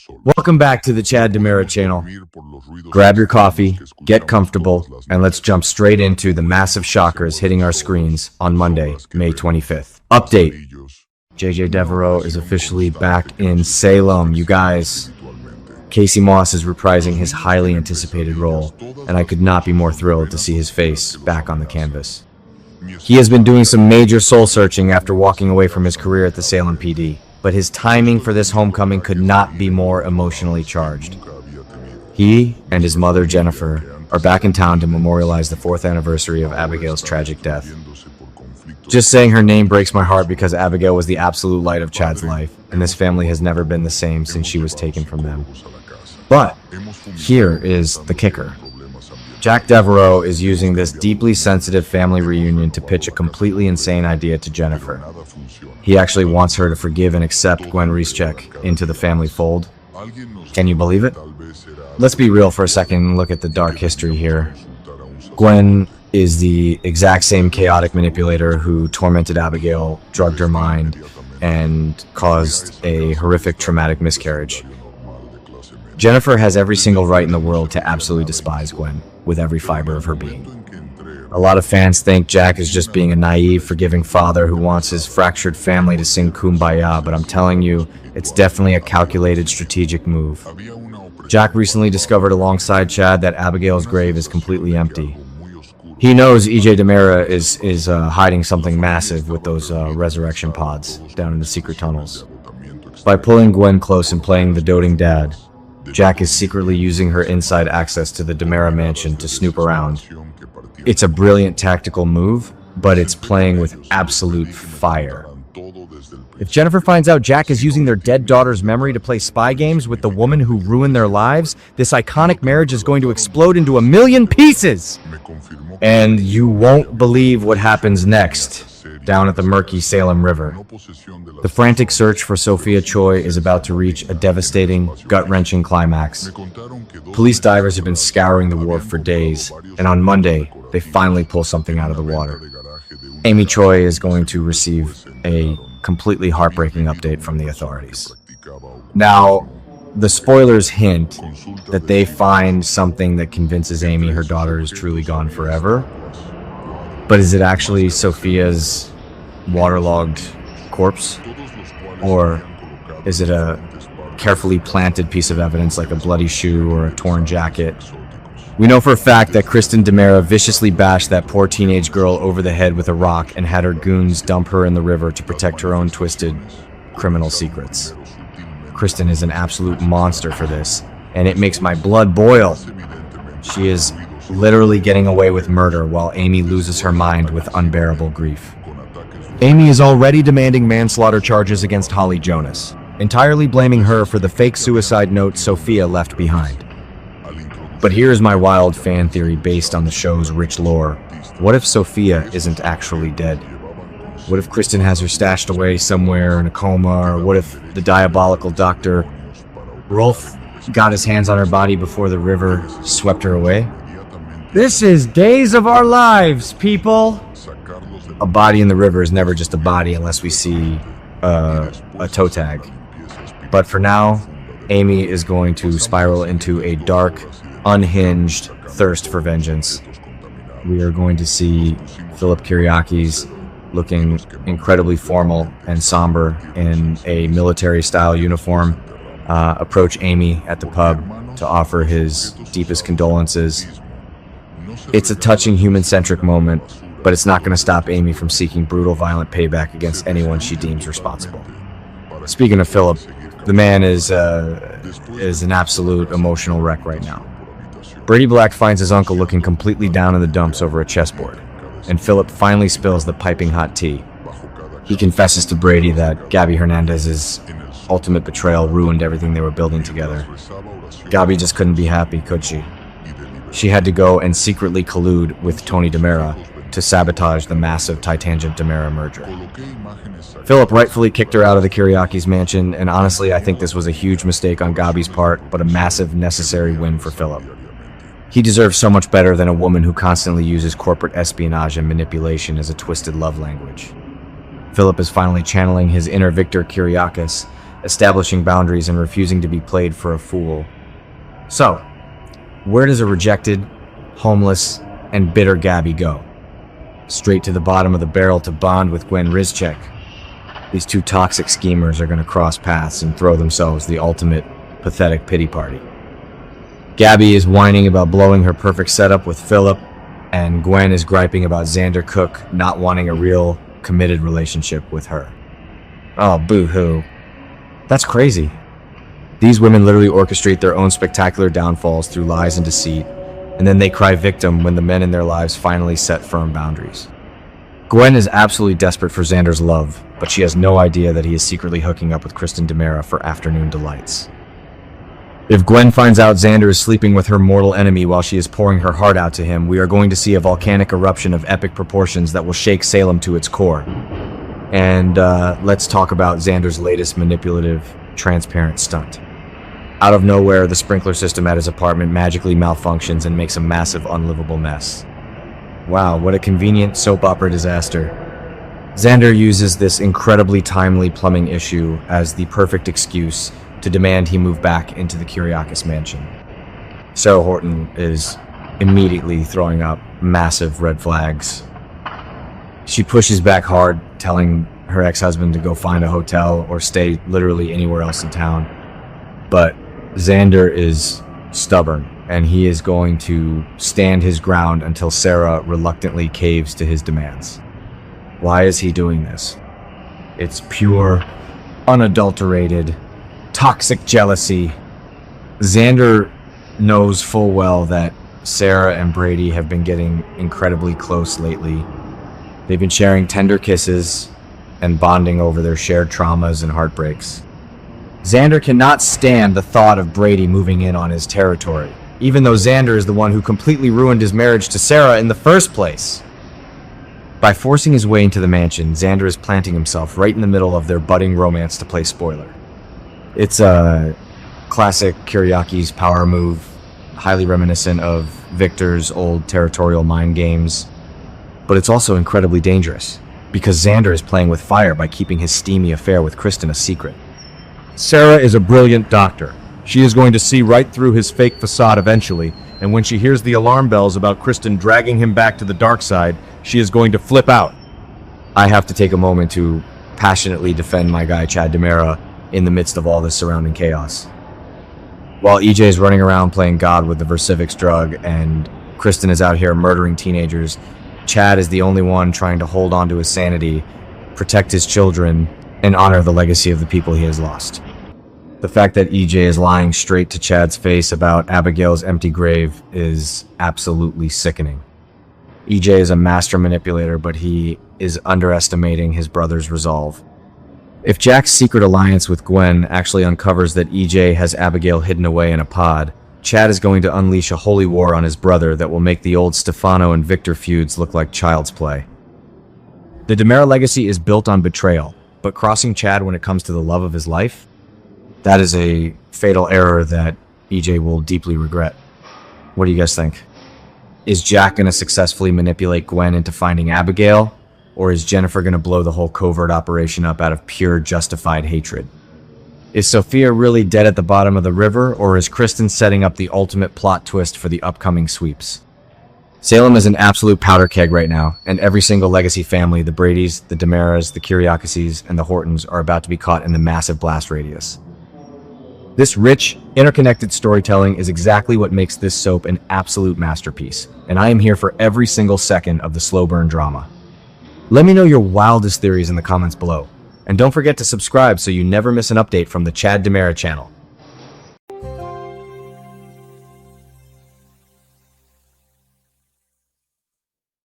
Welcome back to the Chad DiMera Channel. Grab your coffee, get comfortable, and let's jump straight into the massive shockers hitting our screens on Monday, May 25th. Update. EJ Deveraux is officially back in Salem, you guys. Casey Moss is reprising his highly anticipated role, and I could not be more thrilled to see his face back on the canvas. He has been doing some major soul-searching after walking away from his career at the Salem PD, but his timing for this homecoming could not be more emotionally charged. He and his mother, Jennifer, are back in town to memorialize the 4th anniversary of Abigail's tragic death. Just saying her name breaks my heart because Abigail was the absolute light of Chad's life, and this family has never been the same since she was taken from them. But here is the kicker. Jack Deveraux is using this deeply sensitive family reunion to pitch a completely insane idea to Jennifer. He actually wants her to forgive and accept Gwen Rizczech into the family fold. Can you believe it? Let's be real for a second and look at the dark history here. Gwen is the exact same chaotic manipulator who tormented Abigail, drugged her mind, and caused a horrific traumatic miscarriage. Jennifer has every single right in the world to absolutely despise Gwen with every fiber of her being. A lot of fans think Jack is just being a naive, forgiving father who wants his fractured family to sing Kumbaya, but I'm telling you, it's definitely a calculated, strategic move. Jack recently discovered alongside Chad that Abigail's grave is completely empty. He knows EJ DiMera is hiding something massive with those resurrection pods down in the secret tunnels. By pulling Gwen close and playing the doting dad, Jack is secretly using her inside access to the DiMera mansion to snoop around. It's a brilliant tactical move, but it's playing with absolute fire. If Jennifer finds out Jack is using their dead daughter's memory to play spy games with the woman who ruined their lives, this iconic marriage is going to explode into a million pieces! And you won't believe what happens next down at the murky Salem River. The frantic search for Sophia Choi is about to reach a devastating, gut-wrenching climax. Police divers have been scouring the wharf for days, and on Monday, they finally pull something out of the water. Amy Choi is going to receive a completely heartbreaking update from the authorities. Now, the spoilers hint that they find something that convinces Amy her daughter is truly gone forever. But is it actually Sophia's waterlogged corpse? Or is it a carefully planted piece of evidence like a bloody shoe or a torn jacket? We know for a fact that Kristen DiMera viciously bashed that poor teenage girl over the head with a rock and had her goons dump her in the river to protect her own twisted criminal secrets. Kristen is an absolute monster for this, and it makes my blood boil. She is literally getting away with murder while Amy loses her mind with unbearable grief. Amy is already demanding manslaughter charges against Holly Jonas, entirely blaming her for the fake suicide note Sophia left behind. But here's my wild fan theory based on the show's rich lore. What if Sophia isn't actually dead? What if Kristen has her stashed away somewhere in a coma? Or what if the diabolical Dr. Rolf got his hands on her body before the river swept her away? This is Days of Our Lives, people! A body in the river is never just a body unless we see a toe tag. But for now, Amy is going to spiral into a dark, unhinged thirst for vengeance. We are going to see Philip Kyriakis looking incredibly formal and somber in a military-style uniform, approach Amy at the pub to offer his deepest condolences. It's a touching, human-centric moment, but it's not going to stop Amy from seeking brutal, violent payback against anyone she deems responsible. Speaking of Philip, the man is an absolute emotional wreck right now. Brady Black finds his uncle looking completely down in the dumps over a chessboard, and Philip finally spills the piping hot tea. He confesses to Brady that Gabi Hernandez's ultimate betrayal ruined everything they were building together. Gabi just couldn't be happy, could she? She had to go and secretly collude with Tony DiMera to sabotage the massive Titangent DiMera merger. Philip rightfully kicked her out of the Kyriakis mansion, and honestly, I think this was a huge mistake on Gabi's part, but a massive, necessary win for Philip. He deserves so much better than a woman who constantly uses corporate espionage and manipulation as a twisted love language. Philip is finally channeling his inner Victor Kyriakis establishing boundaries and refusing to be played for a fool. So, where does a rejected, homeless, and bitter Gabi go? Straight to the bottom of the barrel to bond with Gwen Rizczech. These two toxic schemers are going to cross paths and throw themselves the ultimate pathetic pity party. Gabi is whining about blowing her perfect setup with Philip, and Gwen is griping about Xander Cook not wanting a real, committed relationship with her. Oh, boo-hoo. That's crazy. These women literally orchestrate their own spectacular downfalls through lies and deceit, and then they cry victim when the men in their lives finally set firm boundaries. Gwen is absolutely desperate for Xander's love, but she has no idea that he is secretly hooking up with Kristen DiMera for afternoon delights. If Gwen finds out Xander is sleeping with her mortal enemy while she is pouring her heart out to him, we are going to see a volcanic eruption of epic proportions that will shake Salem to its core. And let's talk about Xander's latest manipulative, transparent stunt. Out of nowhere, the sprinkler system at his apartment magically malfunctions and makes a massive, unlivable mess. Wow, what a convenient soap opera disaster. Xander uses this incredibly timely plumbing issue as the perfect excuse to demand he move back into the Kyriakis mansion. Sarah Horton is immediately throwing up massive red flags. She pushes back hard, telling her ex-husband to go find a hotel or stay literally anywhere else in town. But Xander is stubborn, and he is going to stand his ground until Sarah reluctantly caves to his demands. Why is he doing this? It's pure, unadulterated, toxic jealousy. Xander knows full well that Sarah and Brady have been getting incredibly close lately. They've been sharing tender kisses and bonding over their shared traumas and heartbreaks. Xander cannot stand the thought of Brady moving in on his territory, even though Xander is the one who completely ruined his marriage to Sarah in the first place. By forcing his way into the mansion, Xander is planting himself right in the middle of their budding romance to play spoiler. It's a classic Kyriakis power move, highly reminiscent of Victor's old territorial mind games, but it's also incredibly dangerous, because Xander is playing with fire by keeping his steamy affair with Kristen a secret. Sarah is a brilliant doctor. She is going to see right through his fake facade eventually, and when she hears the alarm bells about Kristen dragging him back to the dark side, she is going to flip out. I have to take a moment to passionately defend my guy Chad DiMera in the midst of all this surrounding chaos. While EJ is running around playing God with the Versifix drug and Kristen is out here murdering teenagers, Chad is the only one trying to hold on to his sanity, protect his children, and honor the legacy of the people he has lost. The fact that EJ is lying straight to Chad's face about Abigail's empty grave is absolutely sickening. EJ is a master manipulator, but he is underestimating his brother's resolve. If Jack's secret alliance with Gwen actually uncovers that EJ has Abigail hidden away in a pod, Chad is going to unleash a holy war on his brother that will make the old Stefano and Victor feuds look like child's play. The DiMera legacy is built on betrayal, but crossing Chad when it comes to the love of his life? That is a fatal error that EJ will deeply regret. What do you guys think? Is Jack going to successfully manipulate Gwen into finding Abigail? Or is Jennifer going to blow the whole covert operation up out of pure justified hatred? Is Sophia really dead at the bottom of the river, or is Kristen setting up the ultimate plot twist for the upcoming sweeps? Salem is an absolute powder keg right now, and every single legacy family, the Bradys, the DiMeras, the Kyriakises, and the Hortons, are about to be caught in the massive blast radius. This rich, interconnected storytelling is exactly what makes this soap an absolute masterpiece, and I am here for every single second of the slow burn drama. Let me know your wildest theories in the comments below, and don't forget to subscribe so you never miss an update from the Chad DiMera Channel.